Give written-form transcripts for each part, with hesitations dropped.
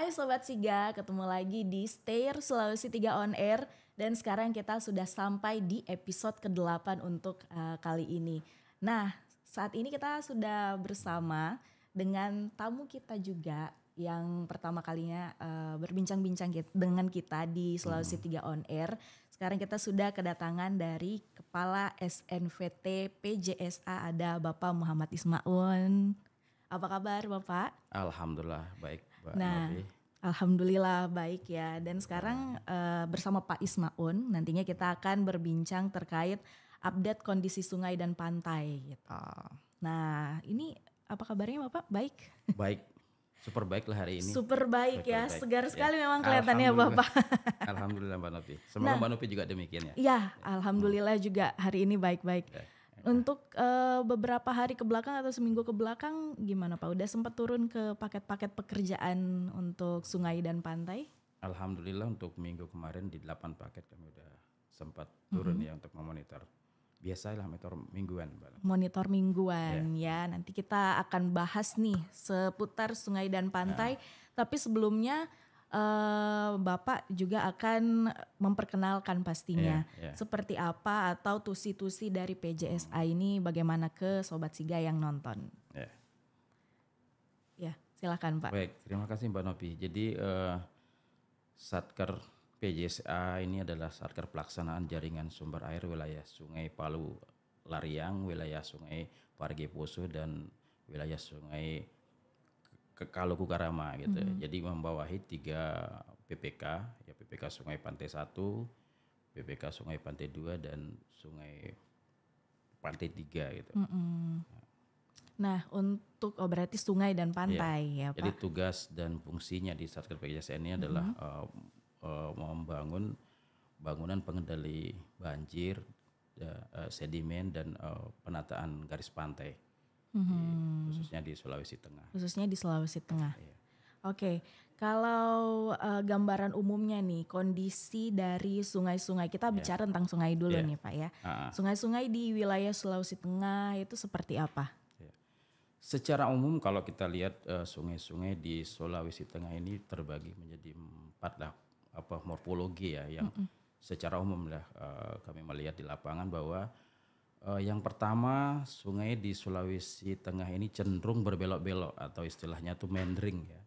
Hai Sobat Siga, ketemu lagi di Stair Sulawesi 3 On Air. Dan sekarang kita sudah sampai di episode ke-8 untuk kali ini. Nah, saat ini kita sudah bersama dengan tamu kita juga yang pertama kalinya berbincang-bincang dengan kita di Sulawesi 3 On Air. Sekarang kita sudah kedatangan dari Kepala SNVT PJSA, ada Bapak Muhammad Ismaun. Apa kabar Bapak? Alhamdulillah baik Mbak Nah, Novi. alhamdulillah baik ya. Dan sekarang bersama Pak Ismaun nantinya kita akan berbincang terkait update kondisi sungai dan pantai gitu. Nah, ini apa kabarnya Bapak? Baik? Baik, super baik lah hari ini. Super baik Super ya, baik. segar sekali Ya. memang kelihatannya Alhamdulillah. Bapak. Alhamdulillah Mbak Novi. Semoga Nah. Mbak Novi juga demikian ya. Iya, alhamdulillah juga hari ini baik-baik. Ya. Untuk beberapa hari ke belakang atau seminggu ke belakang gimana Pak? Udah sempat turun ke paket-paket pekerjaan untuk sungai dan pantai? Alhamdulillah untuk minggu kemarin di 8 paket kami udah sempat turun ya untuk memonitor. Biasalah monitor mingguan Mbak. Monitor mingguan ya. Nanti kita akan bahas nih seputar sungai dan pantai. Tapi sebelumnya Bapak juga akan memperkenalkan pastinya Ya. seperti apa atau tusi-tusi dari PJSA ini bagaimana ke Sobat Siga yang nonton. Ya. Ya, silakan Pak. Baik, terima kasih Mbak Novi. Jadi Satker PJSA ini adalah Satker pelaksanaan jaringan sumber air wilayah Sungai Palu Lariang, wilayah Sungai Parigi Poso dan wilayah Sungai Kaluku Karama gitu. Jadi membawahi 3 PPK, ya PPK Sungai Pantai 1, PPK Sungai Pantai 2 dan Sungai Pantai 3 gitu. Nah, untuk berarti sungai dan pantai ya Pak. Jadi tugas dan fungsinya di Satker PJSA ini adalah membangun bangunan pengendali banjir, sedimen dan penataan garis pantai, khususnya di Sulawesi Tengah. Khususnya di Sulawesi Tengah. Iya. Oke, kalau gambaran umumnya nih kondisi dari sungai-sungai, kita bicara tentang sungai dulu nih Pak ya. Sungai-sungai di wilayah Sulawesi Tengah itu seperti apa? Secara umum kalau kita lihat sungai-sungai di Sulawesi Tengah ini terbagi menjadi 4 lah morfologi ya yang secara umum lah kami melihat di lapangan bahwa yang pertama sungai di Sulawesi Tengah ini cenderung berbelok-belok atau istilahnya tuh meandering ya.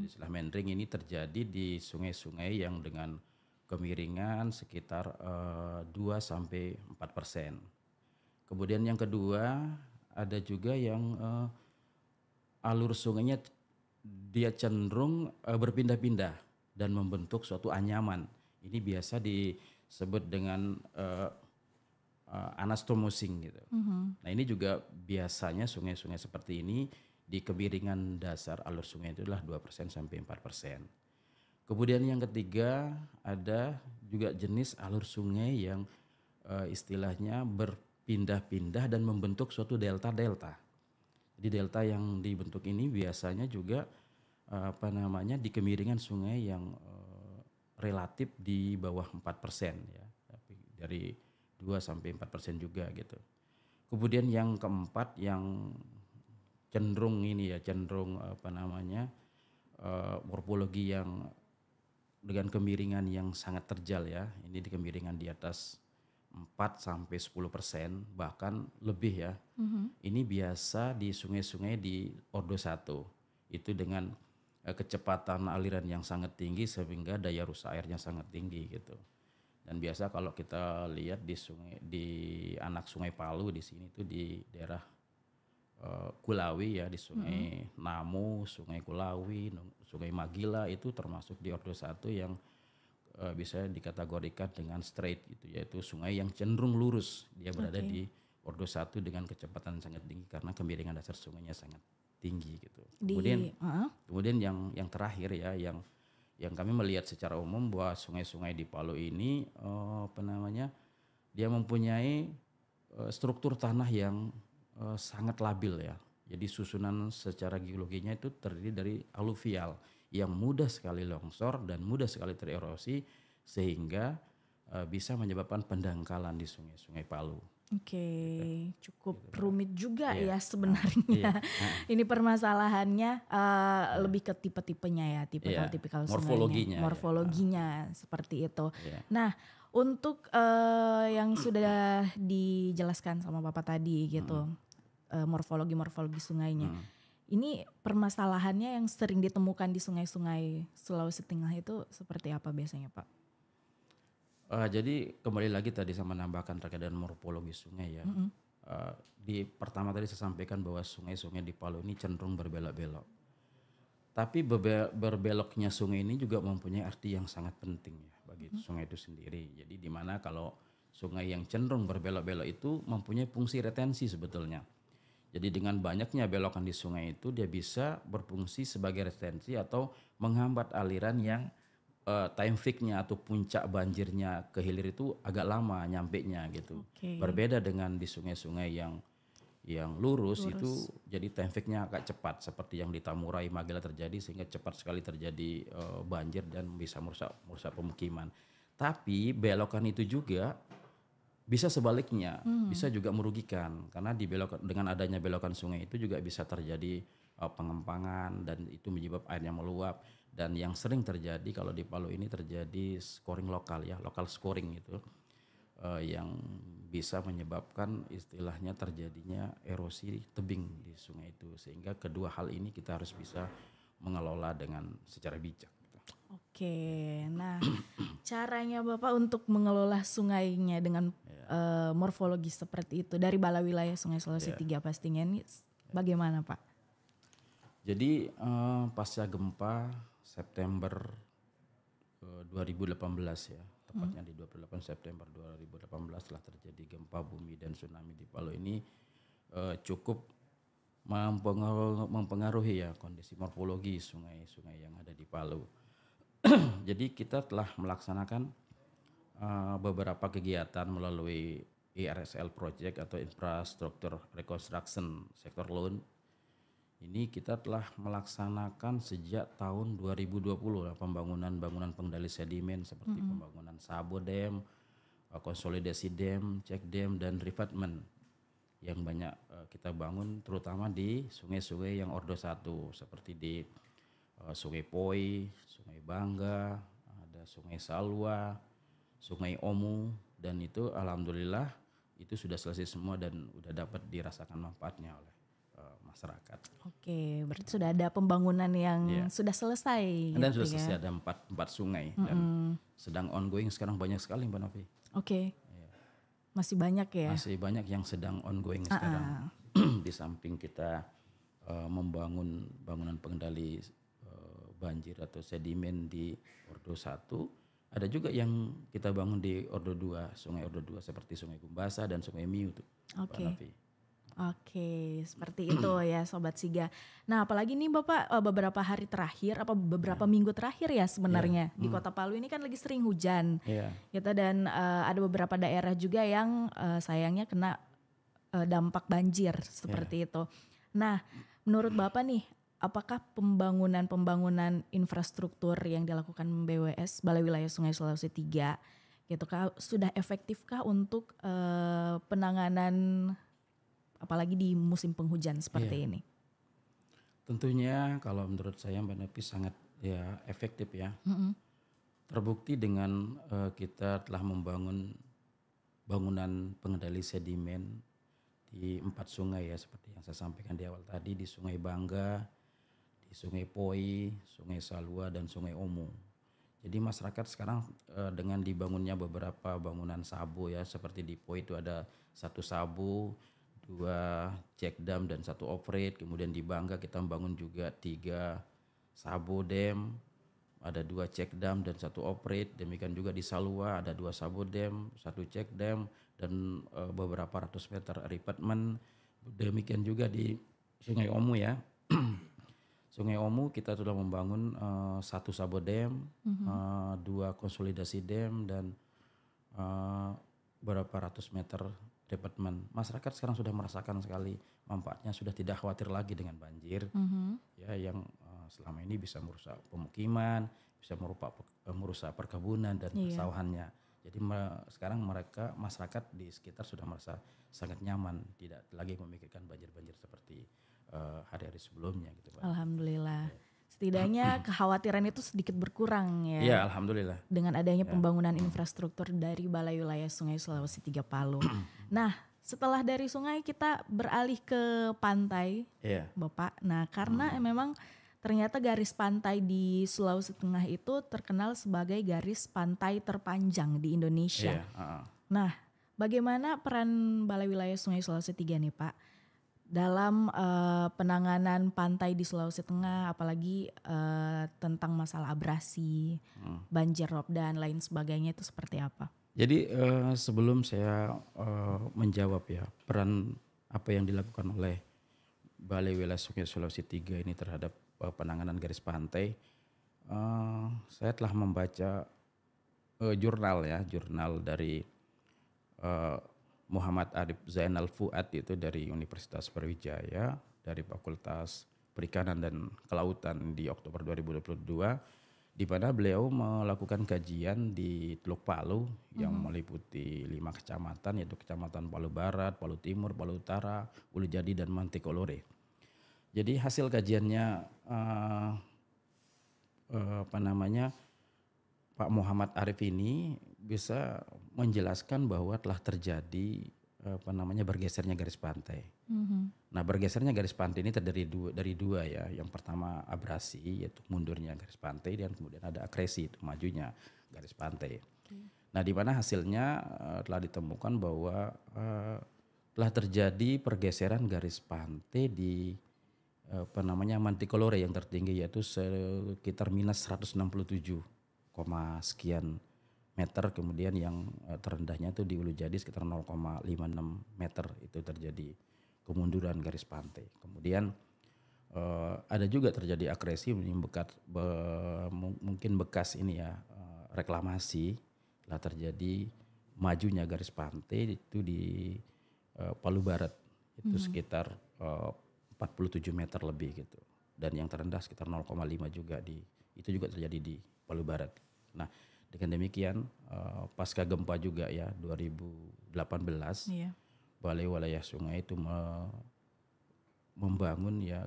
Istilah meandering ini terjadi di sungai-sungai yang dengan kemiringan sekitar 2-4%. Kemudian yang kedua ada juga yang alur sungainya dia cenderung berpindah-pindah dan membentuk suatu anyaman. Ini biasa disebut dengan anastomosing gitu. Nah ini juga biasanya sungai-sungai seperti ini di kemiringan dasar alur sungai itu adalah 2% sampai 4%. Kemudian yang ketiga ada juga jenis alur sungai yang istilahnya berpindah-pindah dan membentuk suatu delta-delta. Jadi delta yang dibentuk ini biasanya juga di kemiringan sungai yang relatif di bawah 4% ya. Tapi dari 2-4% juga gitu. Kemudian yang keempat yang cenderung morfologi yang dengan kemiringan yang sangat terjal ya. Ini di kemiringan di atas 4-10% bahkan lebih ya. Ini biasa di sungai-sungai di Ordo 1. Itu dengan kecepatan aliran yang sangat tinggi sehingga daya rusak airnya sangat tinggi gitu. Dan biasa kalau kita lihat di anak Sungai Palu di sini tuh di daerah Kulawi ya, di Sungai Namu, Sungai Kulawi, Sungai Magila itu termasuk di Ordo 1 yang bisa dikategorikan dengan straight gitu, yaitu sungai yang cenderung lurus. Dia berada di Ordo 1 dengan kecepatan sangat tinggi karena kemiringan dasar sungainya sangat tinggi gitu. Kemudian yang terakhir ya yang kami melihat secara umum bahwa sungai-sungai di Palu ini dia mempunyai struktur tanah yang sangat labil ya. Jadi susunan secara geologinya itu terdiri dari aluvial yang mudah sekali longsor dan mudah sekali tererosi sehingga bisa menyebabkan pendangkalan di sungai-sungai Palu. Oke, cukup Gitu, Mbak. rumit juga Iya. ya sebenarnya. Iya. Ini permasalahannya lebih ke tipe-tipenya ya, tipikal-tipikal sungainya, Morfologinya ya. morfologinya seperti itu. Iya. Nah, untuk yang sudah dijelaskan sama Bapak tadi gitu, morfologi sungainya. Ini permasalahannya yang sering ditemukan di sungai-sungai Sulawesi Tengah itu seperti apa biasanya, Pak? Jadi kembali lagi tadi sama menambahkan terkait dengan morfologi sungai ya. Di pertama tadi saya sampaikan bahwa sungai-sungai di Palu ini cenderung berbelok-belok. Tapi berbeloknya sungai ini juga mempunyai arti yang sangat penting ya bagi sungai itu sendiri. Jadi di mana kalau sungai yang cenderung berbelok-belok itu mempunyai fungsi retensi sebetulnya. Jadi dengan banyaknya belokan di sungai itu dia bisa berfungsi sebagai retensi atau menghambat aliran yang time fix-nya atau puncak banjirnya ke hilir itu agak lama nyampenya gitu. Oke. Berbeda dengan di sungai-sungai yang lurus itu jadi time fix-nya agak cepat seperti yang di Tamurai Magela terjadi sehingga cepat sekali terjadi banjir dan bisa merusak pemukiman. Tapi belokan itu juga bisa sebaliknya, bisa juga merugikan karena dengan adanya belokan sungai itu juga bisa terjadi pengempangan dan itu menyebabkan airnya meluap. Dan yang sering terjadi kalau di Palu ini terjadi scoring lokal ya, lokal scoring itu yang bisa menyebabkan istilahnya terjadinya erosi tebing di sungai itu. Sehingga kedua hal ini kita harus bisa mengelola dengan secara bijak. Oke, nah caranya Bapak untuk mengelola sungainya dengan morfologi seperti itu dari Balai Wilayah Sungai Sulawesi Tiga pastinya ini bagaimana Pak? Jadi pasca gempa September 2018 ya, tepatnya di 28 September 2018 telah terjadi gempa bumi dan tsunami di Palu ini cukup mempengaruhi ya kondisi morfologi sungai-sungai yang ada di Palu. Jadi kita telah melaksanakan beberapa kegiatan melalui IRSL Project atau Infrastructure Reconstruction Sector Loan. Ini kita telah melaksanakan sejak tahun 2020 pembangunan pengendali sedimen seperti pembangunan Sabo Dam, konsolidasi dam, check dam dan revetment yang banyak kita bangun terutama di sungai-sungai yang ordo 1 seperti di Sungai Poi, Sungai Bangga, ada Sungai Salwa, Sungai Omu dan itu alhamdulillah itu sudah selesai semua dan sudah dapat dirasakan manfaatnya oleh masyarakat. Oke, berarti sudah ada pembangunan yang sudah selesai. Dan gitu sudah ya. selesai ada 4 sungai dan sedang ongoing sekarang banyak sekali Mbak Novi. Oke, masih banyak ya? Masih banyak yang sedang ongoing sekarang. Di samping kita membangun bangunan pengendali banjir atau sedimen di Ordo 1, ada juga yang kita bangun di Ordo 2, Sungai Ordo 2 seperti Sungai Gumbasa dan Sungai Miu tuh. Mbak Novi. Oke, seperti itu ya Sobat Siga. Nah apalagi nih Bapak beberapa hari terakhir, beberapa minggu terakhir ya sebenarnya di Kota Palu ini kan lagi sering hujan. Gitu, dan ada beberapa daerah juga yang sayangnya kena dampak banjir seperti itu. Nah menurut Bapak nih, apakah pembangunan infrastruktur yang dilakukan BWS, Balai Wilayah Sungai Sulawesi 3, gitu, sudah efektifkah untuk penanganan apalagi di musim penghujan seperti ini? Tentunya kalau menurut saya Mbak Novi sangat ya efektif ya. Terbukti dengan kita telah membangun bangunan pengendali sedimen di 4 sungai ya seperti yang saya sampaikan di awal tadi, di Sungai Bangga, di Sungai Poi, Sungai Salwa dan Sungai Omu. Jadi masyarakat sekarang dengan dibangunnya beberapa bangunan sabo ya seperti di Poi itu ada 1 sabo, 2 check dam dan 1 operate. Kemudian di Bangga kita membangun juga 3 sabo dam, ada 2 check dam dan 1 operate. Demikian juga di Salwa ada 2 sabo dam, 1 check dam dan beberapa ratus meter revetment. Demikian juga di Sungai Omu ya. Sungai Omu kita sudah membangun 1 sabo dam, 2 konsolidasi dam dan berapa ratus meter revetment. Masyarakat sekarang sudah merasakan sekali manfaatnya, sudah tidak khawatir lagi dengan banjir ya yang selama ini bisa merusak pemukiman, bisa merusak perkebunan dan persawahannya. Jadi sekarang masyarakat di sekitar sudah merasa sangat nyaman, tidak lagi memikirkan banjir-banjir seperti hari-hari sebelumnya gitu Pak. Alhamdulillah. Setidaknya kekhawatiran itu sedikit berkurang ya. Iya, alhamdulillah. Dengan adanya pembangunan infrastruktur dari Balai Wilayah Sungai Sulawesi 3 Palu. Nah, setelah dari sungai kita beralih ke pantai, Iya. Bapak. Nah, karena memang ternyata garis pantai di Sulawesi Tengah itu terkenal sebagai garis pantai terpanjang di Indonesia. Iya, Nah, bagaimana peran Balai Wilayah Sungai Sulawesi 3 nih Pak dalam penanganan pantai di Sulawesi Tengah, apalagi tentang masalah abrasi, banjir rob dan lain sebagainya itu seperti apa? Jadi sebelum saya menjawab ya peran apa yang dilakukan oleh Balai Wilayah Sungai Sulawesi 3 ini terhadap penanganan garis pantai, saya telah membaca jurnal dari Muhammad Arif Zainal Fuad itu dari Universitas Brawijaya, dari Fakultas Perikanan dan Kelautan di Oktober 2022, di mana beliau melakukan kajian di Teluk Palu yang meliputi 5 kecamatan, yaitu Kecamatan Palu Barat, Palu Timur, Palu Utara, Ulu Jadi dan Mantikolore. Jadi hasil kajiannya Pak Muhammad Arif ini bisa menjelaskan bahwa telah terjadi bergesernya garis pantai. Nah, bergesernya garis pantai ini terdiri dari dua ya. Yang pertama abrasi, yaitu mundurnya garis pantai, dan kemudian ada akresi, itu majunya garis pantai. Nah, di mana hasilnya telah ditemukan bahwa telah terjadi pergeseran garis pantai di Mantikolore yang tertinggi, yaitu sekitar minus 167, sekian meter, kemudian yang terendahnya itu di Ulu Jadi sekitar 0,56 meter itu terjadi kemunduran garis pantai. Kemudian ada juga terjadi akresi, mungkin bekas ini ya reklamasi, telah terjadi majunya garis pantai itu di Palu Barat itu sekitar 47 meter lebih gitu, dan yang terendah sekitar 0,5 juga itu juga terjadi di Palu Barat. Nah, dengan demikian pasca gempa juga ya 2018, Balai Wilayah Sungai itu membangun ya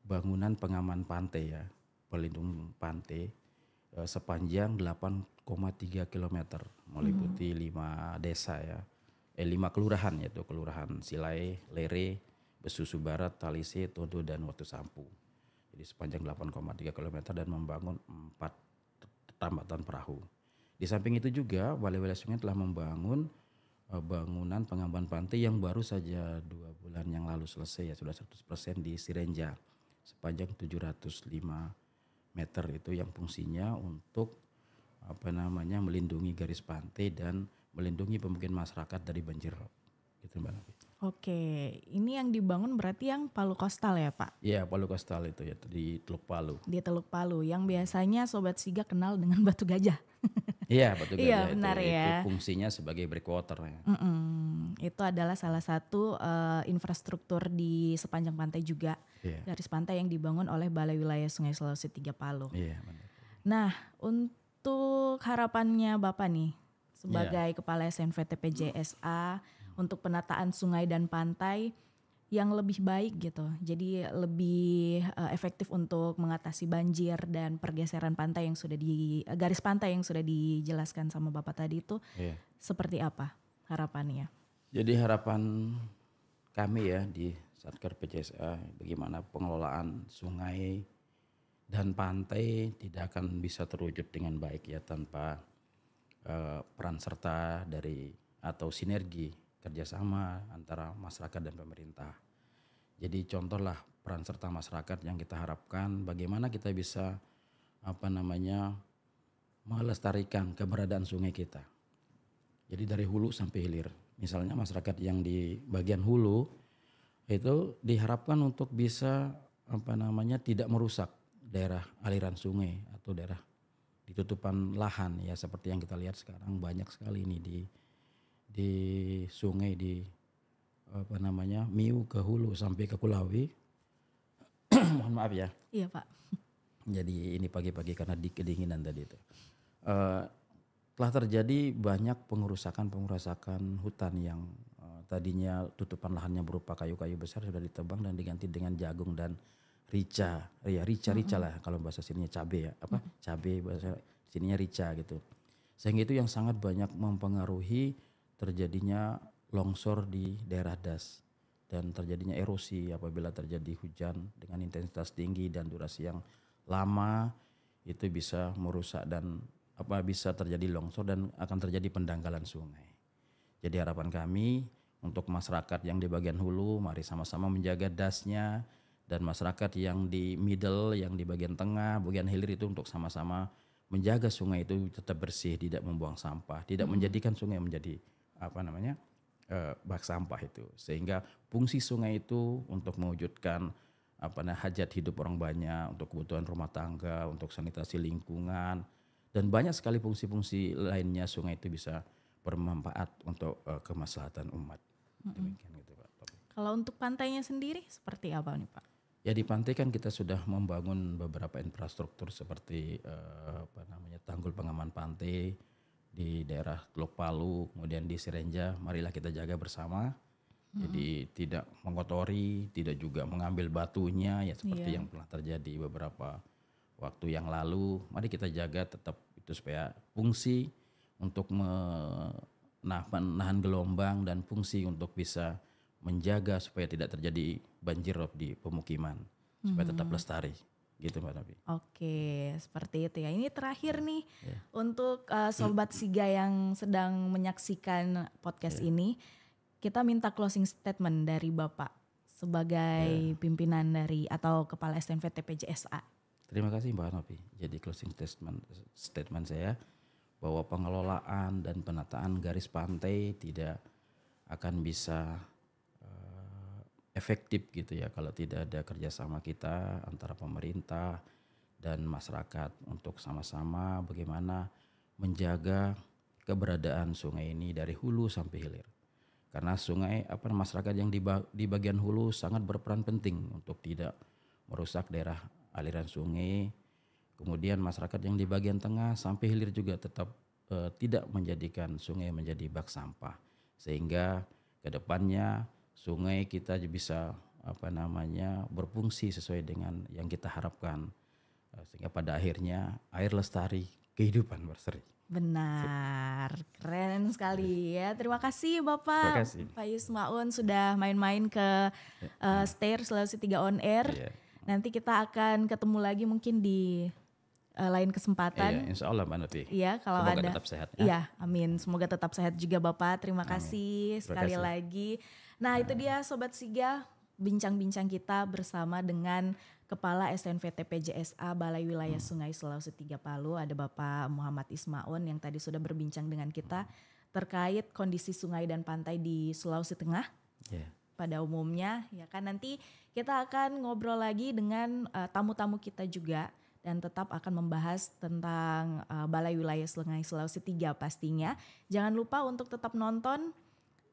bangunan pengaman pantai ya, pelindung pantai sepanjang 8,3 km meliputi 5 desa ya, 5 kelurahan, yaitu Kelurahan Silai, Lere, Besusu Barat, Talise, Tondo dan Watu Sampu. Jadi sepanjang 8,3 km dan membangun 4 tambatan perahu. Di samping itu juga Balai Wilayah Sungai telah membangun bangunan pengaman pantai yang baru saja 2 bulan yang lalu selesai ya, sudah 100% di Sirenja sepanjang 705 meter, itu yang fungsinya untuk melindungi garis pantai dan melindungi pemukiman masyarakat dari banjir rob. Gitu Mbak Nafi. Oke, ini yang dibangun berarti yang Palu Kostal ya Pak? Iya, Palu Kostal itu ya, di Teluk Palu. Di Teluk Palu, yang biasanya Sobat Sigak kenal dengan Batu Gajah. Iya, Batu Gajah. Iya, benar itu ya. fungsinya sebagai breakwater ya. Itu adalah salah satu infrastruktur di sepanjang pantai juga. Garis pantai yang dibangun oleh Balai Wilayah Sungai Sulawesi 3 Palu. Iya, benar. Nah, untuk harapannya Bapak nih sebagai Kepala SNVTP-JSA untuk penataan sungai dan pantai yang lebih baik gitu. Jadi lebih efektif untuk mengatasi banjir dan pergeseran pantai yang sudah garis pantai yang sudah dijelaskan sama Bapak tadi itu seperti apa harapannya? Jadi harapan kami ya di Satker PJSA, bagaimana pengelolaan sungai dan pantai tidak akan bisa terwujud dengan baik ya tanpa peran serta dari atau sinergi kerjasama antara masyarakat dan pemerintah. Jadi contohlah peran serta masyarakat yang kita harapkan, bagaimana kita bisa melestarikan keberadaan sungai kita. Jadi dari hulu sampai hilir. Misalnya masyarakat yang di bagian hulu itu diharapkan untuk bisa tidak merusak daerah aliran sungai atau daerah ditutupan lahan ya, seperti yang kita lihat sekarang banyak sekali ini di sungai di Miu ke hulu sampai ke Kulawi. Mohon maaf ya. Iya Pak. Jadi ini pagi-pagi karena kedinginan tadi itu. Eh, telah terjadi banyak pengerusakan hutan yang tadinya tutupan lahannya berupa kayu-kayu besar sudah ditebang dan diganti dengan jagung dan rica. Ya rica lah kalau bahasa sininya cabe ya. Cabe bahasa sininya rica gitu. Sehingga itu yang sangat banyak mempengaruhi terjadinya longsor di daerah das dan terjadinya erosi apabila terjadi hujan dengan intensitas tinggi dan durasi yang lama, itu bisa merusak dan bisa terjadi longsor dan akan terjadi pendangkalan sungai. Jadi harapan kami untuk masyarakat yang di bagian hulu, mari sama-sama menjaga dasnya, dan masyarakat yang di middle, yang di bagian tengah, bagian hilir itu untuk sama-sama menjaga sungai itu tetap bersih, tidak membuang sampah, tidak menjadikan sungai menjadi bak sampah itu. Sehingga fungsi sungai itu untuk mewujudkan hajat hidup orang banyak, untuk kebutuhan rumah tangga, untuk sanitasi lingkungan, dan banyak sekali fungsi-fungsi lainnya sungai itu bisa bermanfaat untuk kemaslahatan umat. Demikian gitu Pak. Kalau untuk pantainya sendiri seperti apa nih Pak? Ya di pantai kan kita sudah membangun beberapa infrastruktur seperti tanggul pengaman pantai di daerah Teluk Palu, kemudian di Sirenja. Marilah kita jaga bersama. Jadi tidak mengotori, tidak juga mengambil batunya ya seperti yang pernah terjadi beberapa waktu yang lalu. Mari kita jaga tetap itu supaya fungsi untuk menahan gelombang dan fungsi untuk bisa menjaga supaya tidak terjadi banjir rob di pemukiman, supaya tetap lestari gitu Mbak Novi. Oke, seperti itu ya. Ini terakhir nih untuk Sobat Siga yang sedang menyaksikan podcast ini, kita minta closing statement dari Bapak sebagai pimpinan dari atau Kepala SNVT PJSA. Terima kasih Mbak Novi. Jadi closing statement saya bahwa pengelolaan dan penataan garis pantai tidak akan bisa efektif gitu ya kalau tidak ada kerjasama kita antara pemerintah dan masyarakat untuk sama-sama bagaimana menjaga keberadaan sungai ini dari hulu sampai hilir. Karena sungai masyarakat yang di bagian hulu sangat berperan penting untuk tidak merusak daerah aliran sungai. Kemudian masyarakat yang di bagian tengah sampai hilir juga tetap tidak menjadikan sungai menjadi bak sampah. Sehingga kedepannya sungai kita bisa berfungsi sesuai dengan yang kita harapkan, sehingga pada akhirnya air lestari, kehidupan berseri. Benar, keren sekali ya. Terima kasih Bapak Pak Yusmaun sudah main-main ke Stair Sulawesi 3 on air. Nanti kita akan ketemu lagi mungkin di lain kesempatan. Iya, insya Allah Mbak Novi. Iya, kalau semoga ada. Tetap sehat. Iya, amin. Semoga tetap sehat juga Bapak. Terima kasih sekali lagi. Nah itu dia Sobat Siga, bincang-bincang kita bersama dengan Kepala SNVT PJSA Balai Wilayah Sungai Sulawesi 3 Palu, ada Bapak Muhammad Ismaun yang tadi sudah berbincang dengan kita terkait kondisi sungai dan pantai di Sulawesi Tengah. Pada umumnya ya kan, nanti kita akan ngobrol lagi dengan tamu-tamu kita juga dan tetap akan membahas tentang Balai Wilayah Sungai Sulawesi 3 pastinya. Jangan lupa untuk tetap nonton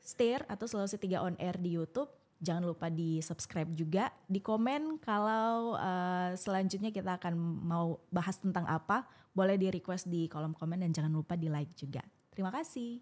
Stair atau Sulawesi 3 on air di YouTube. Jangan lupa di subscribe juga, di komen kalau selanjutnya kita akan mau bahas tentang apa. Boleh di request di kolom komen dan jangan lupa di like juga. Terima kasih.